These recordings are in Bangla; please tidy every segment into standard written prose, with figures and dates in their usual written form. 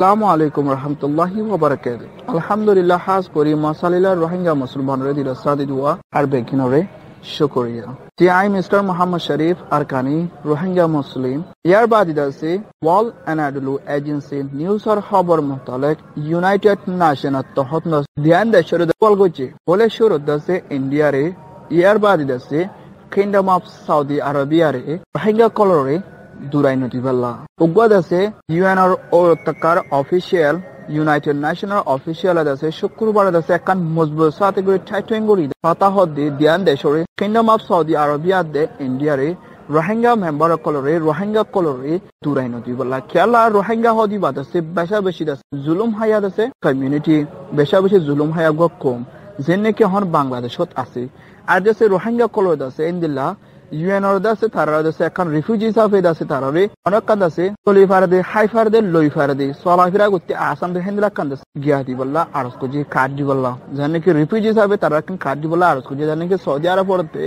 আসসালামু আলাইকুম রহমতুল্লাহি ওয়া বারাকাতুহু। আলহামদুলিল্লাহ হাজ করি মাসালিলা রোহিঙ্গা মুসলমানরে দিল সাদি দুয়া আর বেকিনরে শুকরিয়া। টি আই মিস্টার মোহাম্মদ শরীফ আরকানি রোহিঙ্গা মুসলিম ইয়ার বাদিদ আছে ওয়ার্ল্ড অ্যানাডলু এজেন্সি নিউজর খবর মোতালেক ইউনাইটেড নেশন তহত ধ্যান দেশের দল গছে বলে শুরুত আছে ইন্ডিয়ারে ইয়ার বাদিদ আছে কিংডম অফ সৌদি আরবিয়ারে রোহিঙ্গা কলরে দুরাই নদীবাল্লা উগ্বাদ আছে ইউএনআর ও তাকার অফিসিয়াল ইউনাইটেড নেশনের অফিসিয়াল আছে শুক্রবার আছে একখান মজবুত সাথে করে ঠাইটুঙ্গুরি ফাতাহদ দি দিয়ান দেশরে কিংডম অফ সৌদি আরবিয়া দে ইন্ডিয়ারে রোহিঙ্গা মেম্বার কলরে রোহিঙ্গা কলরে দুরাই নদীবাল্লা খেলা রোহিঙ্গা হদি বাদ আছে বেশা বেশি আছে জুলুম হায়াত আছে কমিউনিটি বেশা বেশি জুলুম হায়া কম যেন নাকি এখন বাংলাদেশত আছে আর দেশে রোহিঙ্গা কলর আছে ইন্দিল্লা ইউএনআর দাসে তারা দাসে এখন রিফিউজি হিসাবে দাসে তারারে অনেক কান দাসে তলিফার দে হাইফার দে লইফার দে সলাফিরা করতে আসাম দে হেন্দ্রা কান দাসে গিয়া দি বললা আরজ কজি কাট দি বললা জানে কি রিফিউজি হিসাবে তারা কান কাট দি বললা আরজ কজি জানে কি সৌদি আরব পড়তে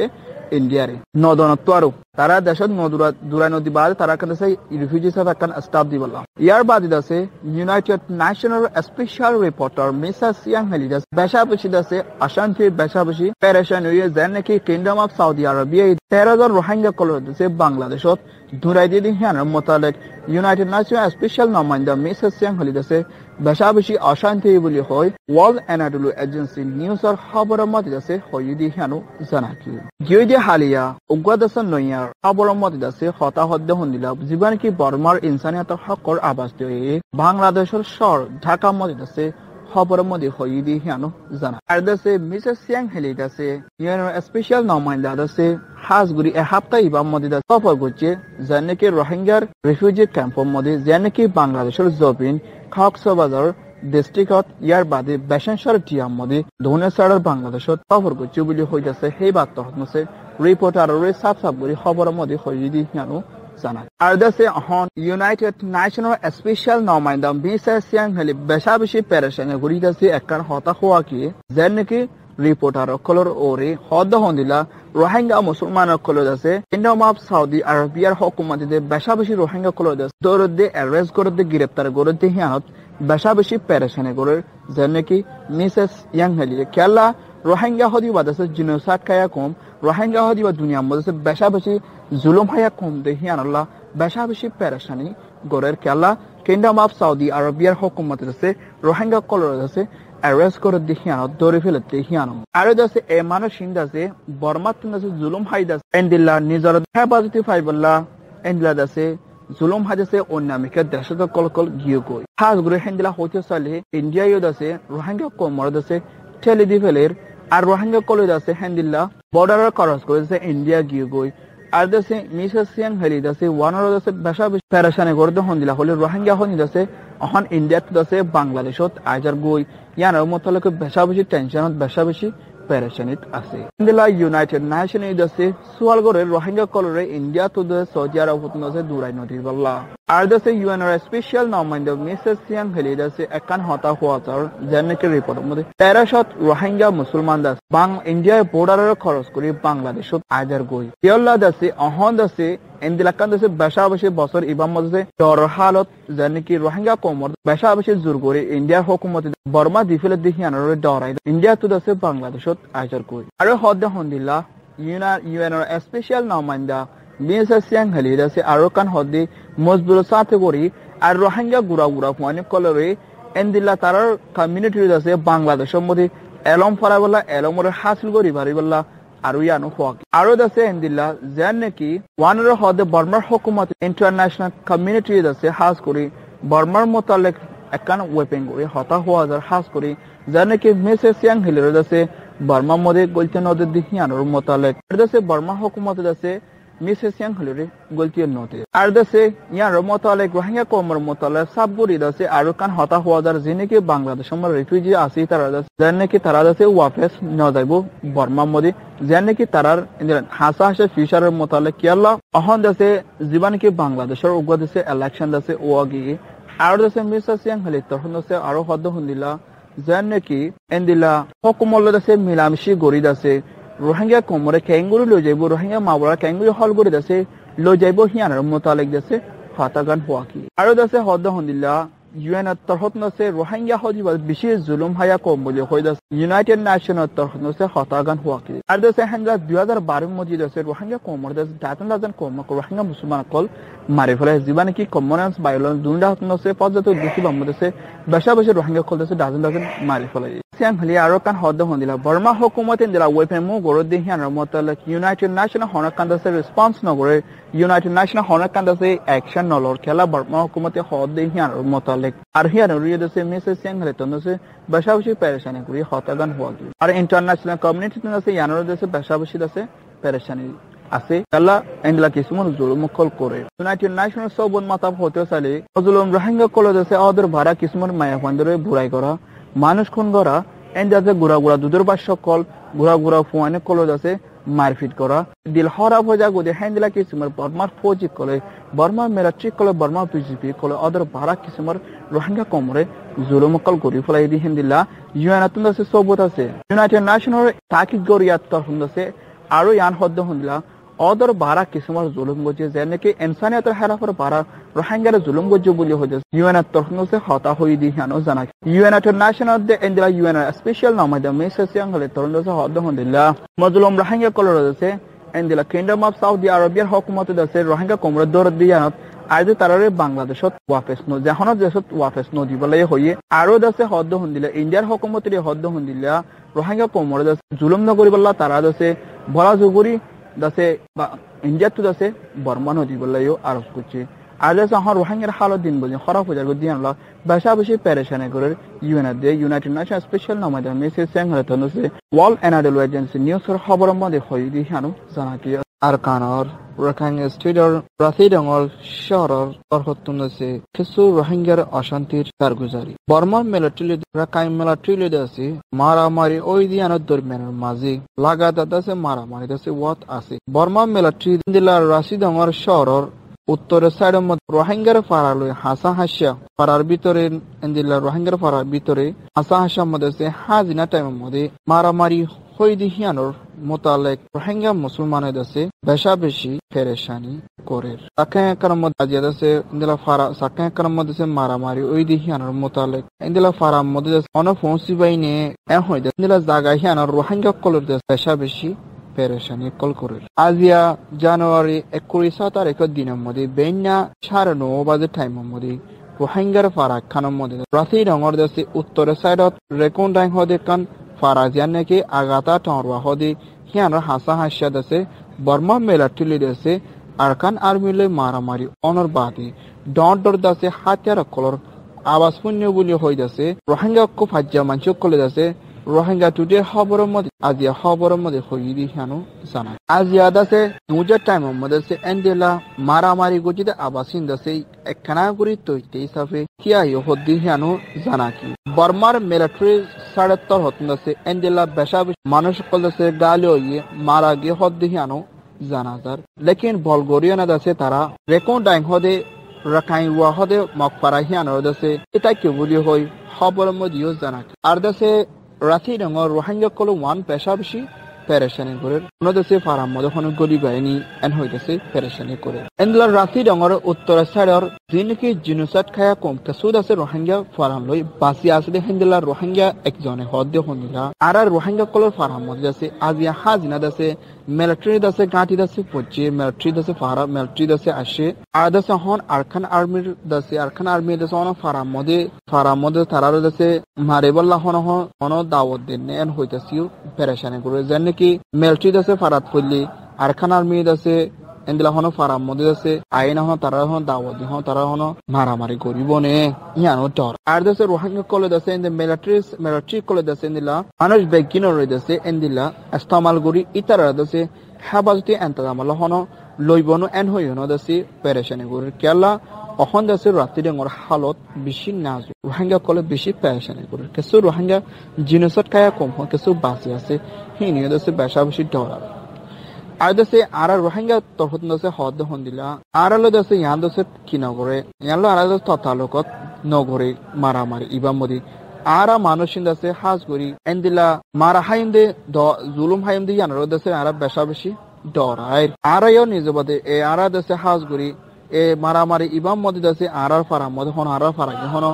ইন্ডিয়ারে নদনত আরো তারা দেশত দুরাই নদী বাদ তারা কান দাসে রিফিউজি হিসাবে কান স্টাফ দি বললা ইয়ার বাদ দাসে ইউনাইটেড নেশনের স্পেশাল রিপোর্টার মিসেস ইয়াং হেলিদাস বেশা বেশি দাসে অশান্তি বেশা বেশি পেরেশান হয়ে জানে কি kingdom of Saudi Arabia 13,000 Rohingya কলর দেশে বাংলাদেশত দুরাই দিয়ে হিয়ানের মোতালেক ইউনাইটেড নেশন স্পেশাল নমাইন্দা মিসেস ইয়াং হেলিদাসে বেশা বেশি অশান্তি বলি হয় ওয়ার্ল্ড অ্যানাডলু এজেন্সি নিউজর খবরের মধ্যে আছে হয়ে দিয়ে হিয়ানো জানা কি গিয়ে দিয়ে হালিয়া উগ্রদাসন নইয়ার খবরের মধ্যে আছে হতাহত হন্দিলা জীবন কি বর্মার ইনসানিয়ত হকর আবাস দিয়ে বাংলাদেশের শহর ঢাকা মধ্যে আছে খবরের মধ্যে হয়ে দিয়ে হিয়ানো জানা আর দেশে মিসেস ইয়াং হেলিদাসে ইউএনআর স্পেশাল নমাইন্দা আছে হাজগুড়ি এহাপ্তাহ ইবাম মধ্যে সফর করছে যার নাকি রোহিঙ্গার রিফিউজি ক্যাম্পের মধ্যে যার নাকি বাংলাদেশের জবিন কক্সবাজার ডিস্ট্রিক্টত ইয়ার বাদে বেশনশর টিয়াম মধ্যে ধনেসাড়ার বাংলাদেশত সফর করছে বলে হইতেছে সেই বার্তা হচ্ছে রিপোর্টারের সাফ সাফ করে খবরের মধ্যে হয়ে দিয়ে হিয়ানো জানা আর দেশে এখন ইউনাইটেড নেশনের স্পেশাল নমাইন্দা মিসেস ইয়াং হেলি বেশা বেশি পেরেশানি ঘুরি যাচ্ছে একখান হতা হওয়া কি যার নাকি রিপোর্টার কলর ওরে হদ হন্দিলা রোহিঙ্গা মুসলমান কলর আছে কিংডম অফ সৌদি আরবিয়ার হুকুমত বেশা বেশি রোহিঙ্গা কলর আছে দৌড় দিয়ে অ্যারেস্ট করে দিয়ে গ্রেপ্তার করে দিয়ে হিয়ানত বেশা বেশি পেরেশানি করে যার নাকি মিসেস ইয়াং হেলি খেলা রোহিঙ্গা হদি বাদ আছে জিনোসাইড খায়া কম রোহিঙ্গা হদি বা দুনিয়ার মধ্যে বেশা বেশি জুলুম হায়া কম দিয়ে হিয়ানল্লাহ বেশা বেশি পেরেশানি গড়ের খেলা কিংডম অফ সৌদি আরবিয়ার হুকুমত আছে রোহিঙ্গা কলর আছে অ্যারেস্ট করে দিয়ে হিয়ানত দৌড়ে ফেলতে হিয়ানো আর আছে এ মানুষ আছে বর্মাত আছে জুলুম হাইদ আছে এন্দিল্লা নিজর হেফাজতি ফাইবল্লা এন্দিলা আছে জুলুম হাজাছে অন্যামিকা দেশত কলকল গিয়ে গই হাজ গুরে হেন্দিলা হইতে চলে ইন্ডিয়ায় আছে রোহিঙ্গা কমর আছে ঠেলে দি ফেলের আর রোহিঙ্গা কলেজ আছে হেন্দিল্লা বর্ডার ক্রস করেছে ইন্ডিয়া গিয়ে গই আর দেশে মিসেস ইয়াং হেলিদ আছে ওয়ানার আছে বেশা বেশি পেরেশানি করতে হন্দিলা হলে রোহিঙ্গা হন্দিল আছে এখন ইন্ডিয়াত আছে বাংলাদেশত আইজার গই ইয়ার মতলকে বেশা বেশি টেনশনত বেশা বেশি পেরেশানিত আছে ইন্দিলা ইউনাইটেড নেশন আছে সুয়ালগড়ের রোহিঙ্গা কলরে ইন্ডিয়া তো সৌদি আরব আছে দুরাই নদীর বল্লা আর দেশে ইউএনআর স্পেশাল নমাইন্দা মিসেস ইয়াং হেলিদ আছে একখান হতা হওয়া তার জার্নাকে রিপোর্টের মধ্যে 1300 রোহিঙ্গা মুসলমান দাস ইন্ডিয়ায় বর্ডারের খরচ করে বাংলাদেশত আইজার গই ইয়ল্লা দাসে অহন দাসে ইন্দিলাকান দাসে বেশা বেশি বছর ইবাম মধ্যে ডর হালত জার্নাকি রোহিঙ্গা কমর বেশা বেশি জোর করে ইন্ডিয়ার হুকুমত বর্মা দিফেলে দেখিয়ানোর ডরাই ইন্ডিয়া তো দাসে বাংলাদেশত আইজার গই আর হদ্দে হন্দিল্লা ইউএনআর স্পেশাল নমাইন্দা মিসেস ইয়াং হেলিদ আছে আর কান হদ্দে মজবুর সাথে করি আর রোহিঙ্গা গুড়া মানে কলরে এন্দিল্লা তার কমিউনিটির আছে বাংলাদেশের মধ্যে এলম ফরাবল্লা এলমরে হাসিল করি পারিবল্লা আর ইয়ানো হক আরো আছে এন্দিল্লা যার নাকি ওয়ানের হদে বর্মার হুকুমত ইন্টারন্যাশনাল কমিউনিটি আছে হাস করি বর্মার মোতালেক একখান ওয়েপেন করে হতা হওয়া যার হাস করি যার নাকি মিসেস ইয়াং হেলির আছে বর্মার মধ্যে গলতে নদের দিকে আনোর মোতালেক আছে বর্মা হুকুমত আছে মিসেস ইয়াং হেলির গলতে নদে আর দেশে ইয়ার মোতালেক রোহিঙ্গা কমর মোতালেক সাবগুড়ি আছে আর কান হতা হওয়া যার যে নাকি বাংলাদেশের রিফিউজি আছে তারা যার নাকি তারা আছে ওয়াফেস ন যাইব বর্মার মধ্যে যার নাকি তারার হাসা হাসা ফিউচারের মোতালেক কি আল্লাহ অহন দেশে জীবন কি বাংলাদেশের উগ্র দেশে ইলেকশন দেশে ও গিয়ে আর দেশে মিসেস ইয়াং হেলি তখন দেশে আরো হদ্দ হন্দিলা যার নাকি এন্দিলা হকুমল্ল দেশে মিলামিশি গড়ি আছে রোহিঙ্গা কমরে ক্যাঙ্গুরি লই যাইব রোহিঙ্গা মাওরা ক্যাঙ্গুরি হল করে দেশে লই যাইব হিয়ানের মোতালেক দেশে হতাগান হওয়া কি আর দেশে হদ্দ হন্দিলা UN তরফত নসে রোহিঙ্গা হজি বিশেষ জুলুম হায়া কম বলে হইদাস ইউনাইটেড নেশনের তরফত নসে হতাগান হুয়াকি আর দেশে হেনরা 2012 মজি দেশে রোহিঙ্গা কমর দেশ দাতন কম রোহিঙ্গা মুসলমান কল মারি ফেলে জীবনে কি কমনেন্স বাইলন দুন্ডা হত নসে পর্যন্ত দুটি বামদেশে বেশা বেশি রোহিঙ্গা কল দেশে দাতন মারি ফেলে সিয়াং হলি আরো কান হদ হন্দিলা বর্মা হুকুমতে দিলা ওয়েপেমু গরো দেহিয়ান মতলে ইউনাইটেড নেশন হনকান দেশে রেসপন্স নগরে ইউনাইটেড নেশন হনকান দেশে অ্যাকশন নলর খেলা বর্মা হুকুমতে হদ দেহিয়ান মতলে আর হিয়ান রিয়ে দেশে মেসেজ সিয়াং হলে তনসে বেশা বেশি পেরেশানি করি হতাগান হুয়াকি আর ইন্টারন্যাশনাল কমিউনিটি দেশে ইয়ানোর দেশে বেশা বেশি দেশে পেরেশানি আছে আল্লাহ এন্ডলা কিসমন জুলুম কল করে ইউনাইটেড নেশন সবন মাতাব হতে চালে জুলুম রোহিঙ্গা কল দেশে ওদের ভাড়া কিসমন মায়া ফান্দরে বুড়াই করা মানুষ খুন করা এন্ডাজে গুড়া দুধের বাস সকল গুড়া ফুয়ানে কল দেশে মারপিট করা দিল হরাব হয়ে যাগো যে হ্যান্ডলা কিসমর বর্মার ফৌজি কলে বর্মা মিলিটারি কলে বর্মা বিজেপি কলে ওদের ভাড়া কিসমর রোহিঙ্গা কমরে জুলুম কল করি ফলাই দি হিন্দিলা ইউএন আতন দেশে সবত আছে ইউনাইটেড নেশনের তাকিদ গরিয়াত তরফ দেশে আরো ইয়ান হদ্দ হন্দিলা ওদের ভাড়া কিসমর জুলুম গজে যেন কি ইনসানিয়তের হেরাফের ভাড়া রোহিঙ্গার জুলুম গজে বলি হয়ে যাচ্ছে ইউএন তরফ দেশে হতা হই দি হানো জানা ইউনাইটেড নেশনের দে এন্ডিলা ইউএন স্পেশাল নামাদা মেসেজ ইয়াং হলে তরফ দেশে হদ্দ হন্দিলা মজলুম রোহিঙ্গা কলর দেশে এন্ডিলা কিংডম অফ সাউদি আরবিয়ার হুকুমত দেশে রোহিঙ্গা কমরে দর দিয়ানত আইজে তারারে বাংলাদেশত ওয়াফেস ন যেখনত দেশত ওয়াফেস ন দিবলাই হইয়ে আরো দেশে হদ্দ হন্দিলা ইন্ডিয়ার হুকুমতের হদ্দ হন্দিলা রোহিঙ্গা কমরে দেশে জুলুম নগরিবল্লা তারা দেশে ভরা জুগুরি দাসে বা ইন্ডিয়া তো দাসে বর্মা নদী বললাইও আরোপ করছে আর দেশে আমার রোহিঙ্গার হালত দিন বলছে খারাপ হয়ে যাবে দিয়ান বেশা বেশি পেরেশানি করে ইউএনএ দিয়ে ইউনাইটেড নেশন স্পেশাল নামাদা মেসেজ সেঙ্গলে তনসে ওয়ার্ল্ড এনাডেল এজেন্সি নিউজৰ খবৰৰ মধ্যে হৈ দি হানো জানা কি আর কানৰ রোহিঙ্গা স্টেটৰ রাশিডঙৰ শহৰৰ তৰফতনছে কিছু রোহিঙ্গার অশান্তির কারগুজারি বর্মার মিলিটারি রাখাইন মিলিটারি আছে মারামারি ওই দিয়ানোর দরমিয়ানের মাঝে লাগাতার আছে মারামারি আছে ওয়াত আছে বর্মা মিলিটারি দিলার রাশিডঙৰ শহৰৰ উত্তরের সাইডের মধ্যে রোহিঙ্গার ফাড়া লই হাসা হাসিয়া ফাড়ার ভিতরে দিলা রোহিঙ্গার ফাড়ার ভিতরে হাসা হাসার মধ্যে হাজিনা টাইমের মধ্যে মারামারি হই দিহিয়ানোর মোতালেক রোহিঙ্গা মুসলমানের দেশে বেশা বেশি পেরেশানি করে সাকায় একর মধ্যে আজিয়া দেশে দিলা ফাড়া সাকায় একর মধ্যে মারামারি ওই দিহিয়ানোর মোতালেক দিলা ফাড়ার মধ্যে অনফৌসি বাইনে হই দিলা জায়গা হিয়ানোর রোহিঙ্গা কলর দেশ বেশা বেশি পেরেশানি কল করে আজিয়া জানুয়ারি 21 তারিখের দিনের মধ্যে বেন্যা 9:30 বাজে টাইমের মধ্যে রোহিঙ্গার ফাড়া খানের মধ্যে রাশি রঙর দেশে উত্তরের সাইডত রেকন ডাইং হদে কান ফাড়া জিয়ান নাকি আগাতা টরওয়া হদে হিয়ান হাসা হাসিয়া দেশে বর্মা মিলিটারি দেশে আরকান আর্মিলে মারামারি অনর বাদে ডর দাসে হাতিয়ার কলর আবাস শূন্য বলি হয়ে যাচ্ছে রোহিঙ্গা কো ফাজ্জা মাঞ্চ কলে যাচ্ছে রোহিঙ্গা টুডে খবরের মধ্যে আজিয়া খবরের মধ্যে হই দি হানো জানা আজিয়া দাসে দুজার টাইমের মধ্যে এন্ডেলা মারামারি গজিতে আবাসিন দাসে একখানা করি তৈতে হিসাবে কিয়া হদ্দি হানো জানা কি বর্মার মিলিটারি সাড়েত্তর হতন দাসে এন্ডেলা বেশা মানুষ কল দাসে গালিও মারা গিয়ে হদ্দি হানো জানা যার লেকিন বলগোরিয়ানা দাসে তারা রেকন ডাইং হদে রাখাইন ওয়া হদে মকপারা হিয়ানো দাসে এটা কি বলি হই খবরের মধ্যেও জানা আর দাসে রাশি রঙর রোহিঙ্গা কলো ওয়ান পেশা বেশি পেরেশানি করে দেশে ফারাম মধ্যে গলি বাহিনী এন হইতেছে পেরেশানি করে এনলার রাশি রঙর উত্তর সাইডর যিনকি জিনোসাইড খায়া কম কেসুদ আছে রোহিঙ্গা ফারাম লই বাসি আসলে হেন্দেলার রোহিঙ্গা একজনে হদ্দে হন্দিলা আর রোহিঙ্গা কলোর ফারাম মধ্যে আছে আজিয়া হাজিনা দাসে মিলিটারি দাসে গাঁটি দাসে পচে মিলিটারি দাসে ফারা মিলিটারি দাসে আসে আর দাসে হন আরখান আর্মির দাসে আরখান আর্মি দাসে অন ফারাম মধ্যে তারার দাসে মারেবল্লা হন দাওয়াত দেন এন হইতেছিও পেরেশানি করে যেন নাকি মিলিটারি দাসে ফারাত পড়লি আরখান আর্মি দাসে এন্দিলা হন ফারাম মধ্যে দাসে আইন হন তারা হন দাওয়াত দি হন তারা হন মারামারি করিব নে ইয়ানো ডর আর দাসে রোহিঙ্গা কলে দাসে এন্ড মিলিটারি কলে দাসে এন্দিলা মানুষ বেগিনর দাসে এন্দিলা ইস্তেমাল করি ইতারা দাসে হেফাজতি এন্তাজামাল হন লইবনো এন হইনো দাসে পেরেশানি করে কেলা অখন দাসে রাত্রি ডেঙর হালত বেশি নাজ রোহিঙ্গা কলে বেশি পেরেশানি করে কিছু রোহিঙ্গা জিনিসত খায়া কম হয় কিছু বাঁচি আছে হিনিয়ে দাসে বেশা বেশি ডর আর দেশে আর রোহিঙ্গা তরফত দেশে হদ হন্দিলা আর আলো দেশে ইয়ান দেশে কি নগরে ইয়ানলো আর দেশ ততালোকত নগরে মারামারি ইবা মদি আর মানুষ দেশে হাজ করি এন্দিলা মারা হাইম দে জুলুম হাইম দে ইয়ান দেশে আর বেশা বেশি ডর আর নিজে বাদে এ আর দেশে হাজ করি এ মারামারি ইবাম মধ্যে আছে আরার ফারা মধ্যে হন আরার ফারা হন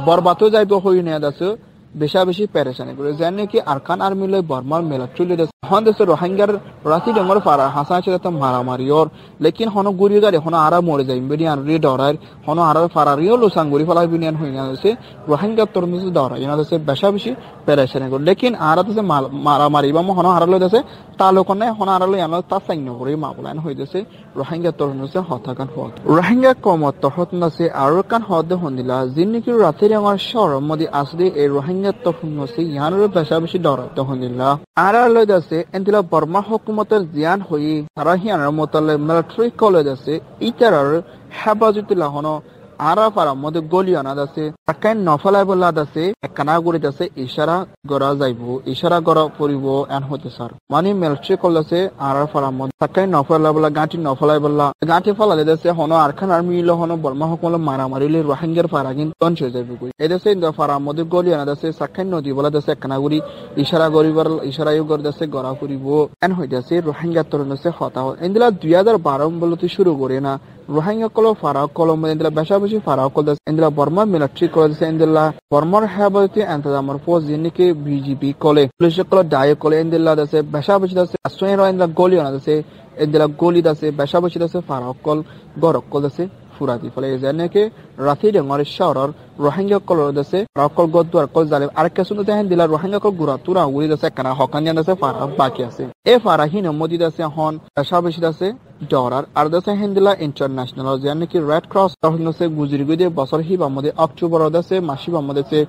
বরবাতো যাইব হই নিয়ে আছে বেশা বেশি পেরেশানি করে যেন নাকি আরকান আর্মি লই বর্মার মেলা চলে দেশ হন দেশে রোহিঙ্গার রাতি ডঙ্গর ফারা হাসা আছে তা মারামারি ওর লেকিন হন গুরিও গাড়ি হন আরা মরে যায় বিনিয়ান রি ডরার হন আরার ফারা রিও লোসাং গুরি ফলা বিনিয়ান হই না দেশে রোহিঙ্গা তরমুজ ডরা ইনা দেশে বেশা বেশি পেরেশানি করে লেকিন আরা দেশে মারামারি ইবাম হন আরা লই দেশে তালো কোনে হন আরা লই আনো তা সাইন করে মাবলান হই দেশে রোহিঙ্গা তরমুজে হতাকান হত রোহিঙ্গা কমত তহত নাছে আরকান হদ হন্দিলা জিন্নিকি রাতে আমার শহর মধ্যে আসলে এই রোহিঙ্গা তরমুজে ইয়ানোর বেশা বেশি ডরা তহন্দিলা আরা লই দেশে এন্তিলা বর্মা হুকুমতের জিয়ান হই তারা হিয়ানোর মতলে মিলিটারি কলেজ আছে ইতারার হেফাজতুল্লাহ হন আরা ফারা মধ্যে গলিয়ানা আছে তাকাই নফলাই বলা আছে একখানা গুড়িত আছে ইশারা গড়া যাইব ইশারা গড়া পড়িব এন হতে স্যার মানে মিলিটারি কলেজ আছে আরা ফারা মধ্যে তাকাই নফলাই বলা গাঁটি নফলাই বলা গাঁটি ফলালে দেশে হন আরখান আর্মি ইলো হন বর্মা হুকুমত মারামারিলে রোহিঙ্গার ফারা কিন্তু তঞ্চ হয়ে যাবে এদেশে ফারা মধ্যে গলিয়ানা আছে সাকাই নদী বলা আছে একখানা গুড়ি ইশারা গরিবার ইশারা গড় দেশে গড়া পড়িব এন হইতে আছে রোহিঙ্গা তরুণ আছে হতা এন্দিলা 2012 বলতে শুরু করে না রোহিঙ্গা কল ফারা কলম এন্দিলা বেশা বেশি ফারা কল দেশ এন্দিলা বর্মা মিলিটারি কলেজ এন্দিলা বর্মার হেফাজতে এন্তজামর ফৌজ জিনিকে বিজিবি কলে পুলিশ কল ডায় কলে এন্দিলা দেশে বেশা বেশি দেশে আশ্রয় এন্দিলা গলিয়ানা দেশে এন্দিলা গলি দেশে বেশা বেশি দেশে ফারা কল গরক কল দেশে ফুরাদি ফলে যেনেকে রাতি ডেঙর শহরের রোহিঙ্গা কলর দেশে রকল গদুয়ার কল জালে আর কিছু দেহেন দিলা রোহিঙ্গা কল গুড়া তুরা উড়ি দেশে কানা হকানিয়া দেশে ফারা বাকি আছে এ ফারা হিন মদি দেশে হন বেশা বেশি দেশে ডরার আর দেশে হিন্দিলা ইন্টারন্যাশনাল যেনেকি রেড ক্রস তখন দেশে গুজরি গুদে বছর হিবা মধ্যে অক্টোবর দেশে মাসিবা মধ্যে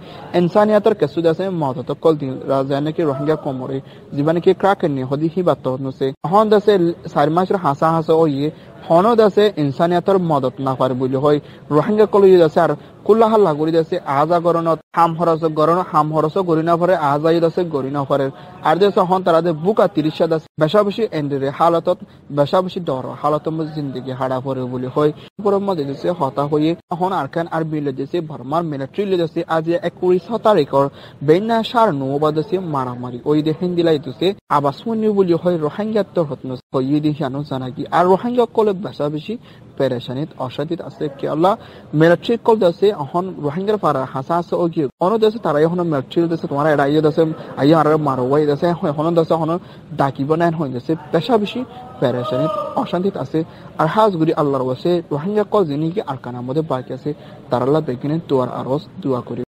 ইনসানিয়াতের কিছু দেশে মদত কল দিন যেনেকি রোহিঙ্গা কমরে জীবনকে ক্রাকেন নি হদি হিবা তখন দেশে হন দেশে 4 মাসের হাসা হাসা ও ইয়ে হন দেশে ইনসানিয়াতের মদত না পারে বলি হয় রোহিঙ্গা কল ইয়ে দেশে আর কুল্লাহাল লাগরি দেশে আজা গরনত হাম হরস গরি না পারে আজাই দেশে গরি না পারে আর দেশে হন তারা বুকা 30 দেশ বেশা বেশি এন্ডেরে হালতত বেশা বেশি ডর হালত মধ্যে জিন্দগি হারা পড়ে বলি হয় পরম মধ্যে দেশে হতা হয়ে হন আরকান আর বিলে দেশে বর্মার মিলিটারি লে দেশে আজ 21 তারিখর বেনা সার নোবা দেশে মারামারি ওই দেখেন দিলাই দেশে আবাসমনি বলি হয় রোহিঙ্গা তো হতন হই দেখানো জানাকি আর রোহিঙ্গা কলে বেশা বেশি পেরেশানিত অশান্তিত আছে কি আল্লাহ মিলিটারি কল দেশে এখন রোহিঙ্গার পারা হাসা আছে ও কি কোন দেশে তারা এখন মিলিটারি দেশে তোমার এড়াইয়ে দেশে আইয়া আর মারওয়াই দেশে এখন দেশে এখন ডাকিব না হয়ে দেশে পেশা বেশি পেরেশানিত অশান্তিত আছে আর হাজগুড়ি আল্লাহর ওয়াসে রোহিঙ্গা কল যিনি কি আরকানার মধ্যে বাকি আছে তার আল্লাহ বেগিনে তোয়ার আরজ দোয়া করি